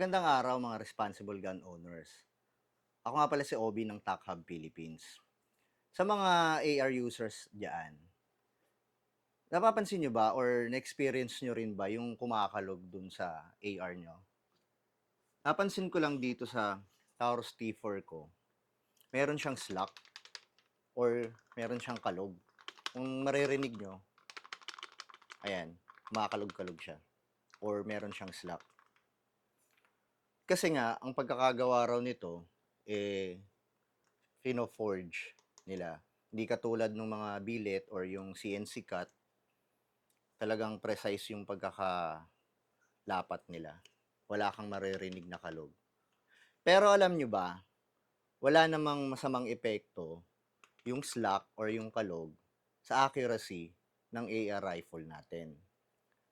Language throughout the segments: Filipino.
Magandang araw mga responsible gun owners. Ako nga pala si Obi ng TAC Hub Philippines. Sa mga AR users diyan, napapansin nyo ba or na-experience nyo rin ba yung kumakalog dun sa AR nyo? Napansin ko lang dito sa Taurus T4 ko, meron siyang slack or meron siyang kalog. Kung maririnig nyo, ayan, kumakalog-kalog siya or meron siyang slack. Kasi nga, ang pagkakagawa raw nito, fino-forge nila. Hindi katulad ng mga billet or yung CNC cut, talagang precise yung pagkakalapat nila. Wala kang maririnig na kalog. Pero alam nyo ba, wala namang masamang epekto yung slack or yung kalog sa accuracy ng AR rifle natin.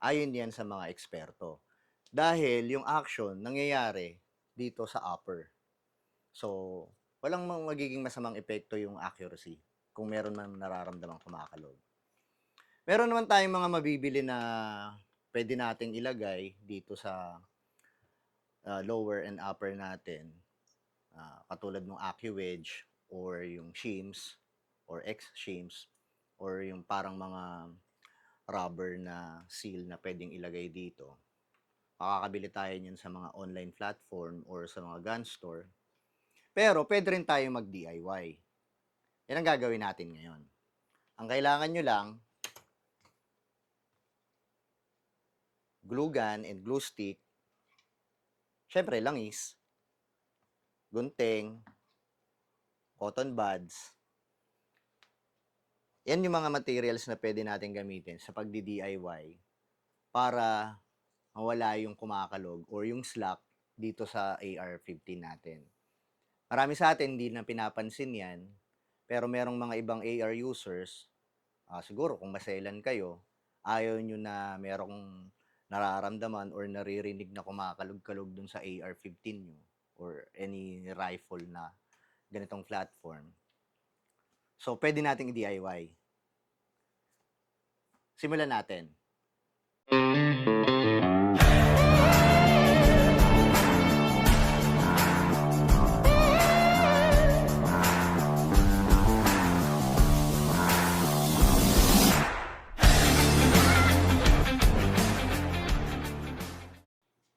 Ayon yan sa mga eksperto. Dahil yung action nangyayari dito sa upper. So, walang magiging masamang epekto yung accuracy kung meron man nararamdamang kumakalog. Meron naman tayong mga mabibili na pwede nating ilagay dito sa lower and upper natin. Katulad ng AccuWedge or yung shims or X-shims or yung parang mga rubber na seal na pwedeng ilagay dito. Makakabili tayo niyan sa mga online platform or sa mga gun store. Pero pwede rin tayo mag-DIY. Yan ang gagawin natin ngayon. Ang kailangan nyo lang, glue gun and glue stick, syempre langis, gunting, cotton buds. Yan yung mga materials na pwede natin gamitin sa pagdi-DIY para mawala yung kumakalog or yung slack dito sa AR-15 natin. Marami sa atin hindi na pinapansin yan, pero merong mga ibang AR users, siguro kung maselan kayo, ayaw nyo na merong nararamdaman or naririnig na kumakalog-kalog dun sa AR-15 nyo or any rifle na ganitong platform. So, pwede nating i-DIY. Simulan natin.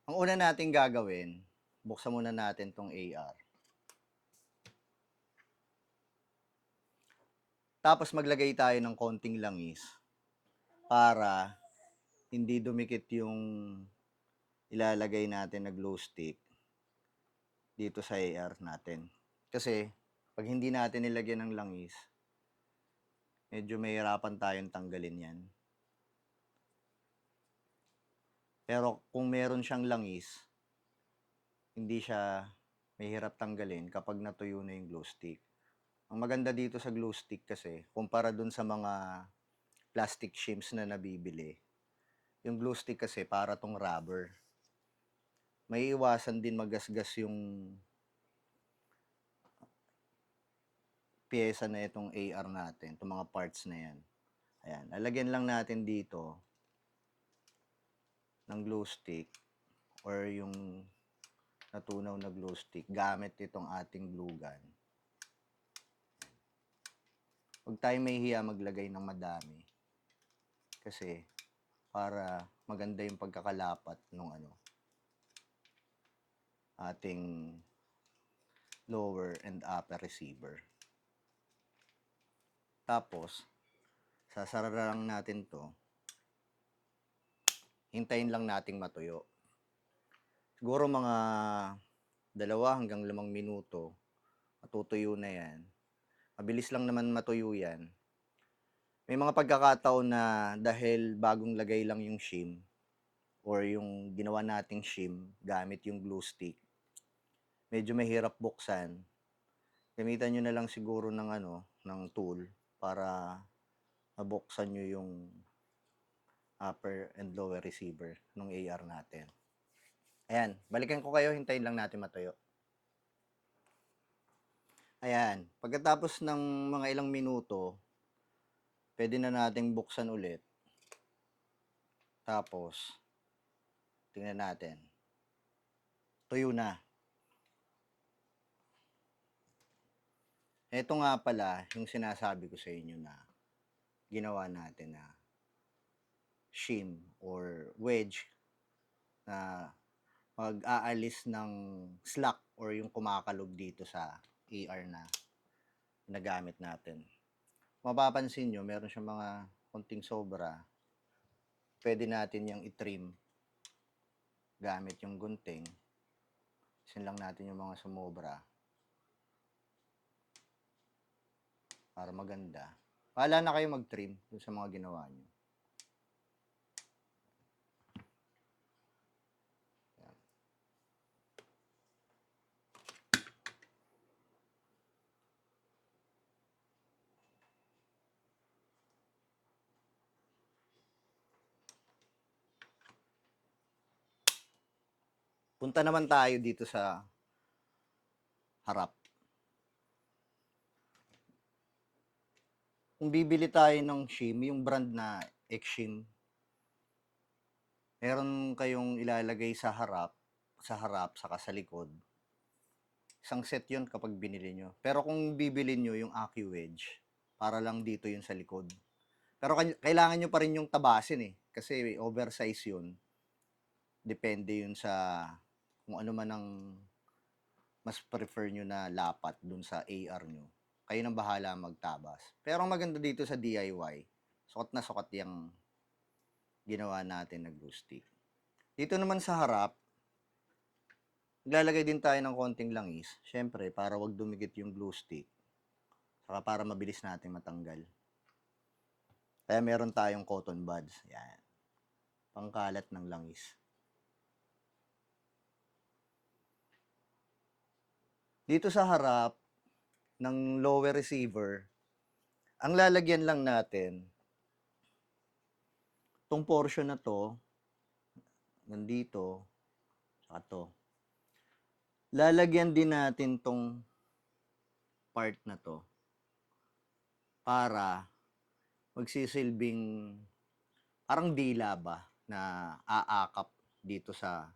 Ang una nating gagawin, buksan muna natin tong AR. Tapos maglagay tayo ng konting langis para hindi dumikit yung ilalagay natin na glue stick dito sa AR natin. Kasi pag hindi natin nilagyan ng langis, medyo mahirapan tayong tanggalin yan. Pero kung meron siyang langis, hindi siya mahirap tanggalin kapag natuyo na yung glue stick. Ang maganda dito sa glue stick kasi, kumpara dun sa mga plastic shims na nabibili, yung glue stick kasi para tong rubber. May iwasan din magasgas yung pyesa na itong AR natin, itong mga parts na yan. Ayan, lalagyan lang natin dito ng glue stick or yung natunaw na glue stick gamit itong ating glue gun. Huwag tayo mahihiya maglagay ng madami kasi para maganda yung pagkakalapat ng ating lower and upper receiver. Tapos, sasara lang natin to. Hintayin lang nating matuyo. Siguro mga 2 hanggang 5 minuto, matutuyo na yan. Mabilis lang naman matuyo yan. May mga pagkakataon na dahil bagong lagay lang yung shim or yung ginawa nating shim gamit yung glue stick, medyo mahirap buksan. Gamitan nyo na lang siguro ng tool para mabuksan nyo yung upper and lower receiver ng AR natin. Ayan, balikan ko kayo, hintayin lang natin matuyo. Ayan, pagkatapos ng mga ilang minuto, pwede na nating buksan ulit. Tapos, tingnan natin. tuyo na. Ito nga pala yung sinasabi ko sa inyo na ginawa natin na shim or wedge na mag-aalis ng slack or yung kumakalog dito sa AR na nagamit natin. Mapapansin nyo, meron siyang mga konting sobra. Pwede natin yung i-trim gamit yung gunting. Isin lang natin yung mga sumobra para maganda. Bahala na kayo mag-trim dun sa mga ginawa nyo. Punta naman tayo dito sa harap. Kung bibili tayo ng shim, yung brand na Exim, meron kayong ilalagay sa harap, saka sa likod. Isang set yun kapag binili nyo. Pero kung bibili nyo yung Aki Wedge, para lang dito yun sa likod. Pero kailangan nyo pa rin yung tabasin eh. Kasi oversize yun. Depende yun sa kung ano man ang mas prefer nyo na lapat dun sa AR nyo. Kayo nang bahala magtabas. Pero ang maganda dito sa DIY, sukat na sukat yung ginawa natin na glue stick. Dito naman sa harap, naglalagay din tayo ng konting langis. Syempre, para wag dumikit yung glue stick. Saka para mabilis natin matanggal. Kaya meron tayong cotton buds. Yan. Pangkalat ng langis. Dito sa harap ng lower receiver, ang lalagyan lang natin, tong portion na to, nandito, saka to. Lalagyan din natin tong part na to para magsisilbing parang dila ba na aakap dito sa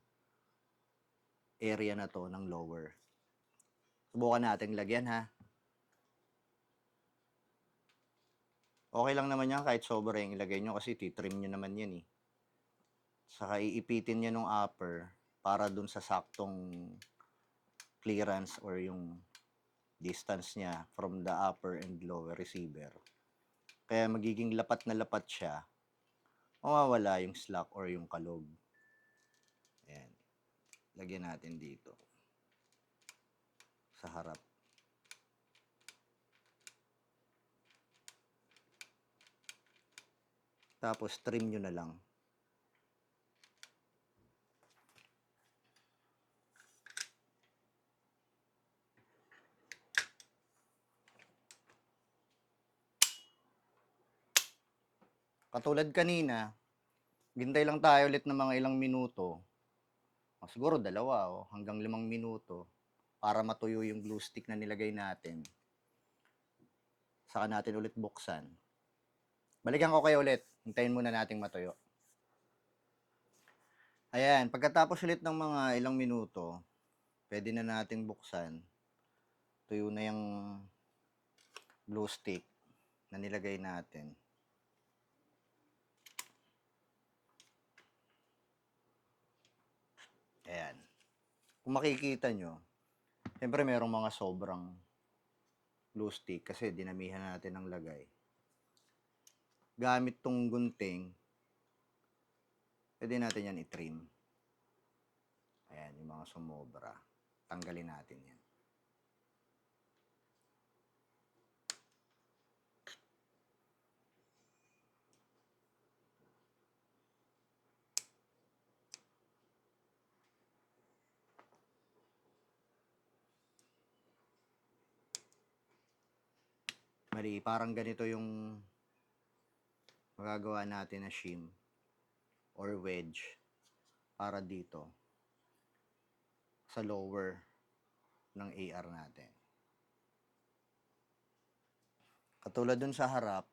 area na to ng lower. Subukan natin lagyan ha. Okay lang naman yan kahit sobra yung ilagay nyo kasi titrim nyo naman yan eh. Saka iipitin nyo nung upper para dun sa saktong clearance or yung distance niya from the upper and lower receiver. Kaya magiging lapat na lapat siya. Mawawala yung slack or yung kalog. Ayan. Lagyan natin dito. Sa harap. Tapos trim nyo na lang. Katulad kanina, gintay lang tayo ulit ng mga ilang minuto. Siguro 2 o hanggang 5 minuto para matuyo yung glue stick na nilagay natin. Saka natin ulit buksan. Balikan ko kayo ulit. Hintayin muna nating matuyo. Ayan, pagkatapos ulit ng mga ilang minuto, pwede na nating buksan. Tuyo na yung glue stick na nilagay natin. Ayan. Kung makikita nyo, siyempre merong mga sobrang glue stick kasi dinamihan natin ng lagay. Gamit tong gunting, pwede natin yan i-trim. Ayan, yung mga sumobra. Tanggalin natin yan. Mali, parang ganito yung magagawa natin na shim or wedge para dito sa lower ng AR natin. Katulad dun sa harap,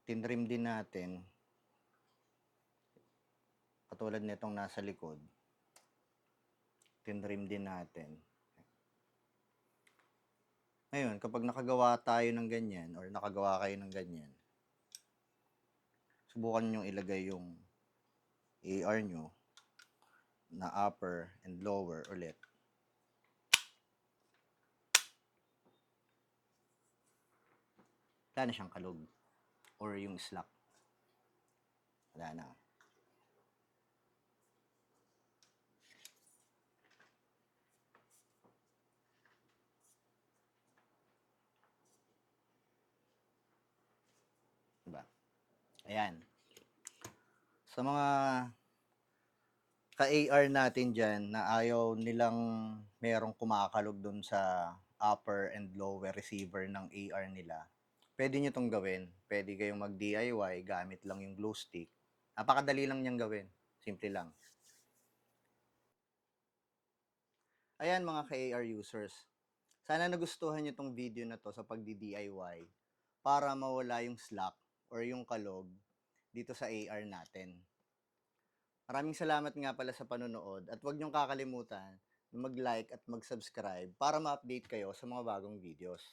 tinrim din natin katulad nitong nasa likod. Tinrim din natin. Ngayon, kapag nakagawa tayo ng ganyan or nakagawa kayo ng ganyan, subukan nyo ilagay yung AR nyo na upper and lower ulit. Wala na siyang kalog or yung slack. Wala na. Diba? Ayan. Sa mga ka-AR natin dyan na ayaw nilang merong kumakalog dun sa upper and lower receiver ng AR nila, pwede nyo itong gawin. Pwede kayong mag-DIY gamit lang yung glue stick. Napakadali lang niyang gawin. Simple lang. Ayan mga ka-AR users. Sana nagustuhan nyo itong video na to sa pagdi-DIY para mawala yung slack or yung kalog dito sa AR natin. Maraming salamat nga pala sa panonood at huwag niyong kakalimutan na mag-like at mag-subscribe para ma-update kayo sa mga bagong videos.